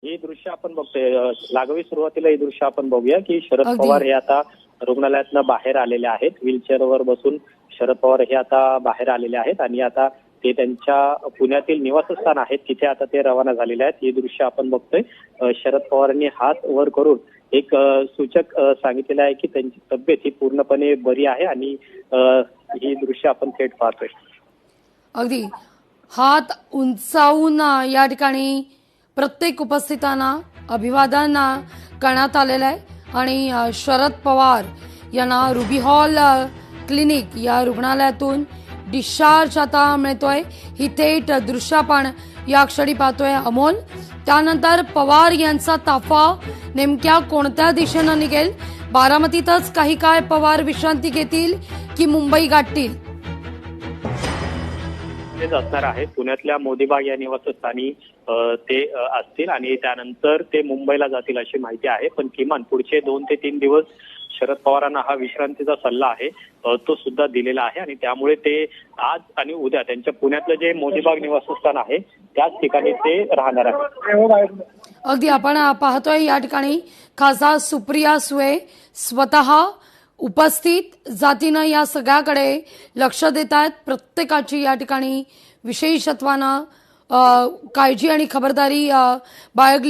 हे दृश्य आपण बघतोय लागवी सुरुवातीला हे दृश्य आपण बघूया की शरद अगदी. पवार हे आता रुग्णालयातनं बाहेर आलेले आहेत. व्हीलचेअरवर बसून शरद पवार हे आता बाहेर आलेले आहेत आणि आता ते त्यांच्या पुण्यातील निवासस्थान आहेत तिथे आता ते रवाना झालेले आहेत. हे दृश्य आपण बघतोय. शरद पवारांनी हात वर करून एक सूचक सांगितलेलं आहे की त्यांची तब्येत ही पूर्णपणे बरी आहे आणि ही दृश्य आपण थेट पाहतोय. अगदी हात उंचावून या ठिकाणी प्रत्येक उपस्थितांना अभिवादन करण्यात आलेलं आहे आणि शरद पवार यांना रुबी हॉल क्लिनिक या रुग्णालयातून डिस्चार्ज आता मिळतोय. ही थेट दृश्य आपण या क्षणी पाहतोय अमोल. त्यानंतर पवार यांचा ताफा नेमक्या कोणत्या दिशेनं निघेल? बारामतीतच काही काळ पवार विश्रांती घेतील की मुंबई गाठतील? असणार आहे. पुण्यातल्या मोदीबाग या निवासस्थानी ते असतील आणि त्यानंतर ते मुंबईला जातील अशी माहिती आहे. पण किमान पुढचे 2 ते 3 दिवस शरद पवारांना हा विश्रांतीचा सल्ला आहे तो सुद्धा दिलेला आहे आणि त्यामुळे ते आज आणि उद्या त्यांच्या पुण्यातलं जे मोदीबाग निवासस्थान आहे त्याच ठिकाणी ते राहणार आहेत. अगदी आपण पाहतोय या ठिकाणी खासदार सुप्रिया सुळे स्वतः उपस्थित जातीनं या सगळ्याकडे लक्ष देत आहेत. प्रत्येकाची या ठिकाणी विशेषत्वानं काळजी आणि खबरदारी बाळगली